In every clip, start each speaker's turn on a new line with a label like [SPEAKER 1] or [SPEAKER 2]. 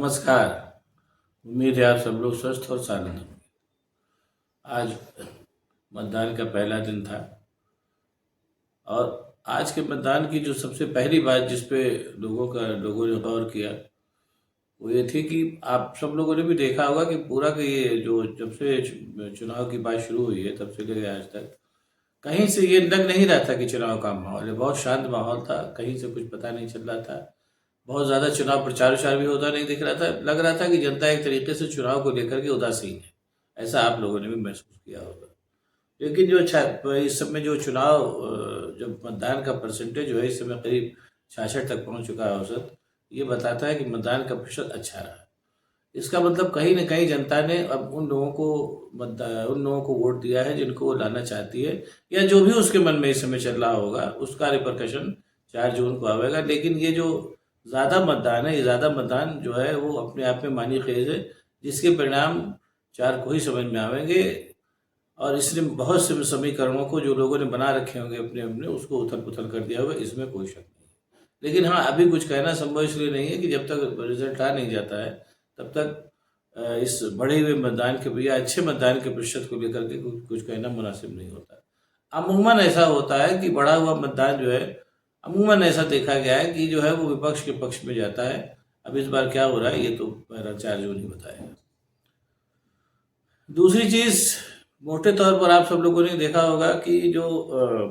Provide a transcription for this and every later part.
[SPEAKER 1] नमस्कार। उम्मीद है आप सब लोग स्वस्थ और सानंद होंगे। आज मतदान का पहला दिन था और आज के मतदान की जो सबसे पहली बात जिस पे लोगों ने गौर किया वो ये थी कि आप सब लोगों ने भी देखा होगा कि पूरा का ये जो जब से चुनाव की बात शुरू हुई है तब से लेकर आज तक कहीं से ये लग नहीं रहा था कि चुनाव का माहौल है। बहुत शांत माहौल था, कहीं से कुछ पता नहीं चल रहा था। बहुत ज़्यादा चुनाव प्रचार विचार भी होता नहीं दिख रहा था। लग रहा था कि जनता एक तरीके से चुनाव को लेकर के उदासीन है। ऐसा आप लोगों ने भी महसूस किया होगा। लेकिन जो इस समय जो चुनाव जब मतदान का परसेंटेज जो है इस समय करीब 66 तक पहुंच चुका है औसत, ये बताता है कि मतदान का प्रतिशत अच्छा रहा। इसका मतलब कहीं न कहीं जनता ने अब उन लोगों को वोट दिया है जिनको वो लाना चाहती है, या जो भी उसके मन में इस समय चल रहा होगा उसका रिपरकशन 4 जून को आवेगा। लेकिन ये जो ज़्यादा मतदान है, ये ज़्यादा मतदान जो है वो अपने आप में मानी खेज है, जिसके परिणाम 4 को ही समझ में आवेंगे। और इसने बहुत से समीकरणों को जो लोगों ने बना रखे होंगे अपने अपने, उसको उथल पुथल कर दिया होगा, इसमें कोई शक नहीं। लेकिन हाँ, अभी कुछ कहना संभव इसलिए नहीं है कि जब तक रिजल्ट आ नहीं जाता है तब तक इस बढ़े हुए मतदान के या अच्छे मतदान के प्रतिशत को लेकर के कुछ कहना मुनासिब नहीं होता। अमूमन ऐसा होता है कि बढ़ा हुआ मतदान जो है, अमूमन ऐसा देखा गया है कि जो है वो विपक्ष के पक्ष में जाता है। अब इस बार क्या हो रहा है ये तो मेरा 4 जून ही बताएगा। दूसरी चीज, मोटे तौर पर आप सब लोगों ने देखा होगा कि जो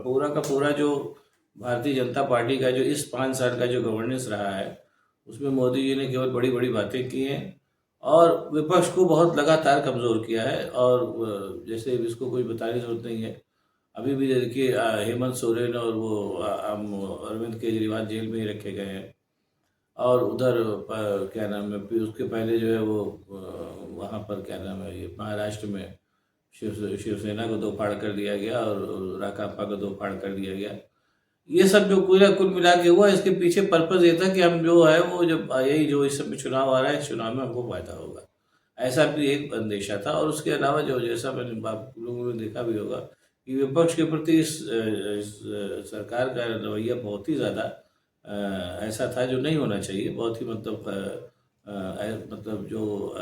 [SPEAKER 1] पूरा का पूरा जो भारतीय जनता पार्टी का जो इस 5 साल का जो गवर्नेंस रहा है उसमें मोदी जी ने केवल बड़ी बड़ी बातें की हैं और विपक्ष को बहुत लगातार कमज़ोर किया है। और जैसे इसको कोई बताने की जरूरत नहीं है, अभी भी देखिए हेमंत सोरेन और वो अरविंद केजरीवाल जेल में ही रखे गए हैं। और उधर क्या नाम है, फिर उसके पहले जो है वो वहाँ पर क्या नाम है, ये महाराष्ट्र में शिवसेना को दो फाड़ कर दिया गया और राकांपा को दो फाड़ कर दिया गया। ये सब जो पूरा कुल मिला के हुआ, इसके पीछे पर्पज ये था कि हम जो है वो जब यही जो इस समय चुनाव आ रहा है, चुनाव में हमको फायदा होगा, ऐसा भी एक अंदेशा था। और उसके अलावा जो जैसा मैंने आप लोगों ने देखा भी होगा कि विपक्ष के प्रति इस सरकार का रवैया बहुत ही ज़्यादा ऐसा था जो नहीं होना चाहिए। बहुत ही मतलब जो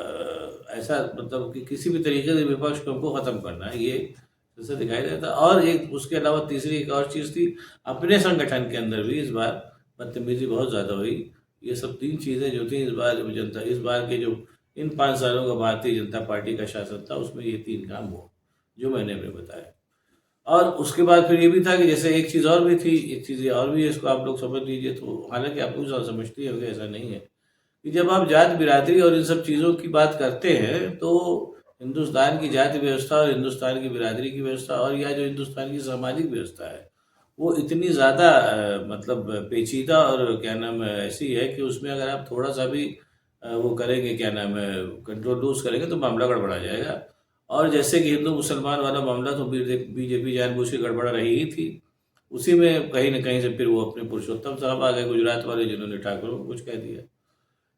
[SPEAKER 1] ऐसा मतलब कि किसी भी तरीके से विपक्ष को हमको ख़त्म करना है, ये ऐसा दिखाई देता। और एक उसके अलावा तीसरी एक और चीज़ थी, अपने संगठन के अंदर भी इस बार बदतमीजी बहुत ज़्यादा हुई। ये सब 3 चीज़ें जो थी इस बार के जो इन 5 सालों का भारतीय जनता पार्टी का शासन था उसमें ये 3 काम हुआ जो मैंने अभी बताया। और उसके बाद फिर ये भी था कि जैसे एक चीज़ और भी थी, एक चीज़ और भी है, इसको आप लोग समझ लीजिए। तो हालांकि आप लोग समझते ही होंगे, ऐसा नहीं है कि जब आप जात बिरादरी और इन सब चीज़ों की बात करते हैं तो हिंदुस्तान की जाति व्यवस्था और हिंदुस्तान की बिरादरी की व्यवस्था और या जो हिंदुस्तान की सामाजिक व्यवस्था है वो इतनी ज़्यादा मतलब पेचीदा और क्या नाम है ऐसी है कि उसमें अगर आप थोड़ा सा भी वो करेंगे, क्या नाम है, कंट्रोल लूज करेंगे तो मामला गड़बड़ा जाएगा। और जैसे कि हिंदू मुसलमान वाला मामला तो बीजेपी जानबूझ के गड़बड़ा रही ही थी, उसी में कहीं ना कहीं से फिर वो अपने पुरुषोत्तम साहब आ गए गुजरात वाले, जिन्होंने ठाकुरों को कुछ कह दिया।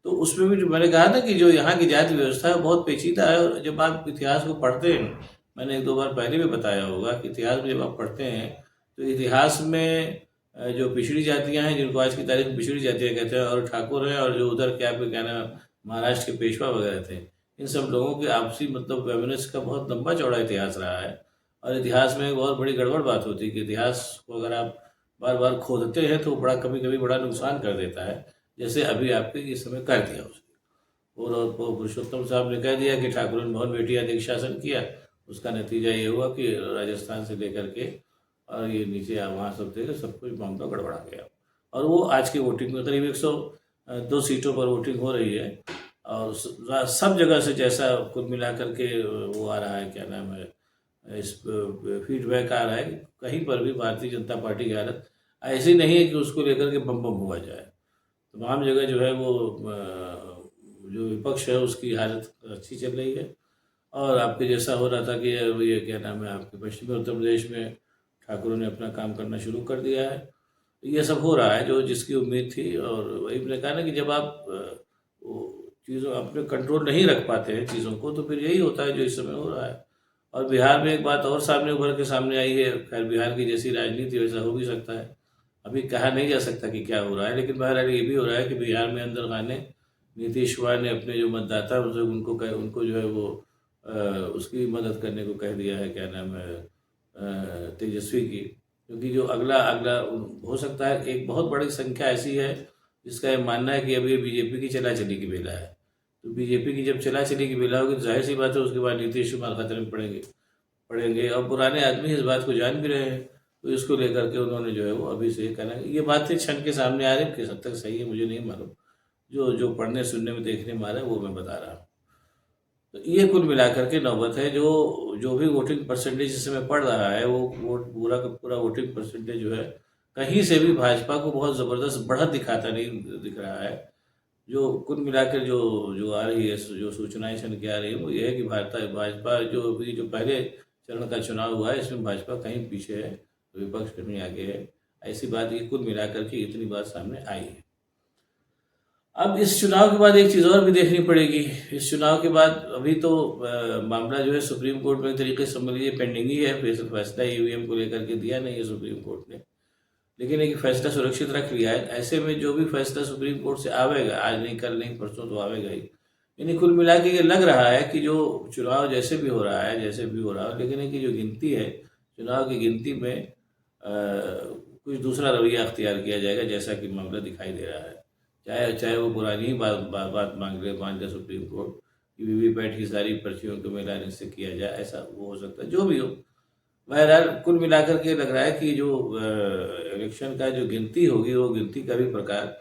[SPEAKER 1] तो उसमें भी जो मैंने कहा था कि जो यहाँ की जाति व्यवस्था है बहुत पेचीदा है। और जब आप इतिहास को पढ़ते हैं, मैंने 1-2 बार पहले भी बताया होगा कि इतिहास में जब आप पढ़ते हैं तो इतिहास में जो पिछड़ी जातियाँ हैं, जिनको आज की तारीख में पिछड़ी जातियाँ कहते हैं, और ठाकुर हैं, और जो उधर क्या पे क्या नाम महाराष्ट्र के पेशवा वगैरह थे, इन सब लोगों के आपसी मतलब फेमिनिस्ट का बहुत लंबा चौड़ा इतिहास रहा है। और इतिहास में एक बहुत बड़ी गड़बड़ बात होती है कि इतिहास को अगर आप बार बार खोदते हैं तो बड़ा कभी कभी बड़ा नुकसान कर देता है, जैसे अभी आपके इस समय कर दिया उसने। और पुरुषोत्तम साहब ने कह दिया कि ठाकुर भवन बेटियां ने शासन किया, उसका नतीजा ये हुआ कि राजस्थान से लेकर के और ये नीचे वहाँ सब थे, सब कुछ मामला गड़बड़ा गया। और वो आज की वोटिंग में करीब 102 सीटों पर वोटिंग हो रही है। और सब जगह से जैसा कुल मिला करके वो आ रहा है, क्या नाम है, इस फीडबैक आ रहा है, कहीं पर भी भारतीय जनता पार्टी की हालत ऐसी नहीं है कि उसको लेकर के बम बम हुआ जाए। तमाम जगह जो है वो जो विपक्ष है उसकी हालत अच्छी चल रही है। और आपके जैसा हो रहा था कि ये क्या नाम है, आपके पश्चिमी उत्तर प्रदेश में ठाकुरों ने अपना काम करना शुरू कर दिया है। ये सब हो रहा है जो जिसकी उम्मीद थी। और वही मैंने कहा ना कि जब आप वो चीज़ों अपने कंट्रोल नहीं रख पाते हैं चीज़ों को, तो फिर यही होता है जो इस समय हो रहा है। और बिहार में एक बात और सामने उभर के सामने आई है, खैर बिहार की जैसी राजनीति वैसा हो भी सकता है, अभी कहा नहीं जा सकता कि क्या हो रहा है। लेकिन बहरहाल ये भी हो रहा है कि बिहार में अंदर खाने नीतीश कुमार ने अपने जो मतदाता मतलब उनको जो है वो उसकी मदद करने को कह दिया है, क्या नाम है, तेजस्वी की, क्योंकि जो अगला अगला हो सकता है एक बहुत बड़ी संख्या ऐसी है जिसका ये मानना है कि अब ये बीजेपी की चला चली की बेला है। तो बीजेपी की जब चला चली की बेला होगी तो जाहिर सी बात है उसके बाद नीतीश कुमार खतरे में पड़ेंगे और पुराने आदमी इस बात को जान भी रहे हैं। तो इसको लेकर के उन्होंने जो है वो अभी से कहना है, ये बातें छन के सामने आ रही है, किस हद तक सही है मुझे नहीं मालूम, जो जो पढ़ने सुनने में देखने में आ रहा है वो मैं बता रहा हूँ। तो ये कुल मिलाकर के नौबत है, जो जो भी वोटिंग परसेंटेज इस समय पड़ रहा है वो पूरा का पूरा वोटिंग परसेंटेज जो है कहीं से भी भाजपा को बहुत ज़बरदस्त बढ़त दिखाता नहीं दिख रहा है। जो कुल मिलाकर जो जो आ रही है, जो सूचनाएं छन के आ रही है वो ये है कि भाजपा जो अभी जो पहले चरण का चुनाव हुआ है इसमें भाजपा कहीं पीछे है, विपक्ष कहीं आगे है। ऐसी बात ये कुल मिलाकर के इतनी बात सामने आई है। अब इस चुनाव के बाद एक चीज़ और भी देखनी पड़ेगी। इस चुनाव के बाद अभी तो मामला जो है सुप्रीम कोर्ट में एक तरीके से समझ लीजिए पेंडिंग ही है, फैसला ईवीएम को लेकर के दिया नहीं है सुप्रीम कोर्ट ने, लेकिन एक फैसला सुरक्षित रख लिया है। ऐसे में जो भी फैसला सुप्रीम कोर्ट से आवेगा, आज नहीं कल नहीं परसों तो आवेगा ही। यानी कुल मिला के ये लग रहा है कि जो चुनाव जैसे भी हो रहा है लेकिन इनकी जो गिनती है, चुनाव की गिनती में कुछ दूसरा रवैया अख्तियार किया जाएगा, जैसा कि मामला दिखाई दे रहा है। चाहे चाहे वो पुरानी ही बात मान ले सुप्रीम कोर्ट कि वीवीपैट की सारी पर्चियों को मिलाने से किया जाए, ऐसा वो हो सकता है, जो भी हो। बहरहाल कुल मिलाकर के लग रहा है कि जो इलेक्शन का जो गिनती होगी वो गिनती का भी प्रकार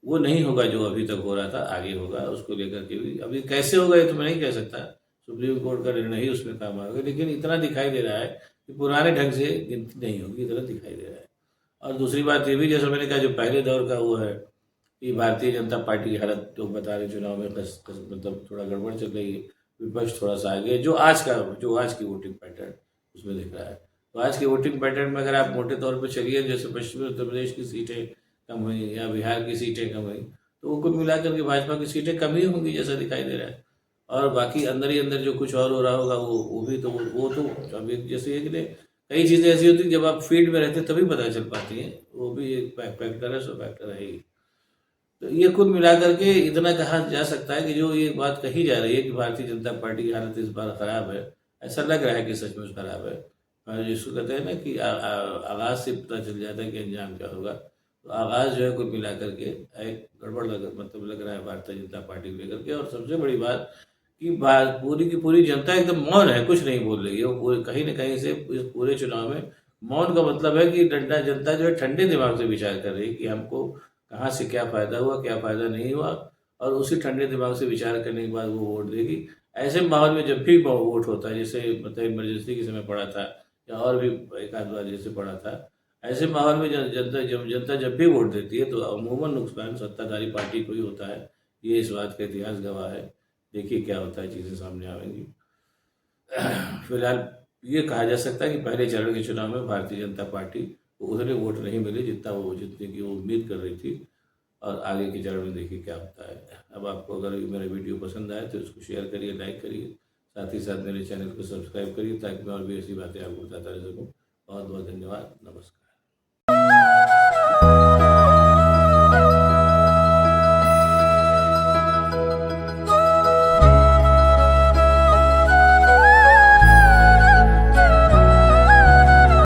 [SPEAKER 1] वो नहीं होगा जो अभी तक हो रहा था, आगे होगा। उसको लेकर के भी अभी कैसे होगा ये तो मैं नहीं कह सकता, सुप्रीम कोर्ट का निर्णय ही उसमें काम आएगा, लेकिन इतना दिखाई दे रहा है कि पुराने ढंग से गिनती नहीं होगी, इतना दिखाई दे रहा है। और दूसरी बात ये भी, जैसे मैंने कहा, जो पहले दौर का वो है कि भारतीय जनता पार्टी की हालत तो बता रहे चुनाव में मतलब थोड़ा गड़बड़ चल रही है, विपक्ष थोड़ा सा आगे, जो आज की वोटिंग पैटर्न उसमें दिख रहा है। तो आज के वोटिंग पैटर्न में अगर आप मोटे तौर पर चलिए, जैसे पश्चिमी उत्तर प्रदेश की सीटें कम हुई या बिहार की सीटें कम हुई, तो वो कुल मिलाकर के भाजपा की सीटें कम ही होंगी जैसा दिखाई दे रहा है। और बाकी अंदर ही अंदर जो कुछ और हो रहा होगा वो भी तो वो तो अब जैसे एक ने कई चीज़ें ऐसी होती हैं जब आप फील्ड में रहते तभी पता चल पाती हैं, वो भी एक फैक्टर है, सो फैक्टर है ही। तो ये कुल मिलाकर के इतना कहा जा सकता है कि जो ये बात कही जा रही है कि भारतीय जनता पार्टी की हालत इस बार खराब है, ऐसा लग रहा है कि सचमुच खराब है। और जिसको कहते हैं ना कि आगाज से पता चल जाता है कि अंजाम क्या होगा। तो आगाज जो है कुल मिलाकर के एक गड़बड़ लग रहा है भारतीय जनता पार्टी को लेकर के। और सबसे बड़ी बात कि पूरी की पूरी जनता एकदम मौन है, कुछ नहीं बोल रही है। वो कहीं ना कहीं से इस पूरे चुनाव में मौन का मतलब है कि जनता जो है ठंडे दिमाग से विचार कर रही है कि हमको कहाँ से क्या फ़ायदा हुआ, क्या फ़ायदा नहीं हुआ, और उसी ठंडे दिमाग से विचार करने के बाद वो वोट देगी। ऐसे माहौल में जब भी वोट होता है, जैसे मतलब इमरजेंसी के समय पड़ा था या और भी एक आध बार जैसे पड़ा था, ऐसे माहौल में जनता जब भी वोट देती है तो अमूमन नुकसान सत्ताधारी पार्टी को ही होता है। ये इस बात का इतिहास गवाह है। देखिए क्या होता है, चीज़ें सामने आएंगी। फिलहाल ये कहा जा सकता है कि पहले चरण के चुनाव में भारतीय जनता पार्टी को उतने वोट नहीं मिले जितने की वो उम्मीद कर रही थी। और आगे के चरण में देखिए क्या होता है। अब आपको अगर मेरा वीडियो पसंद आए तो इसको शेयर करिए, लाइक करिए, साथ ही साथ मेरे चैनल को सब्सक्राइब करिए ताकि मैं और भी ऐसी बातें आपको बताता रह सकूँ। बहुत बहुत धन्यवाद, नमस्कार।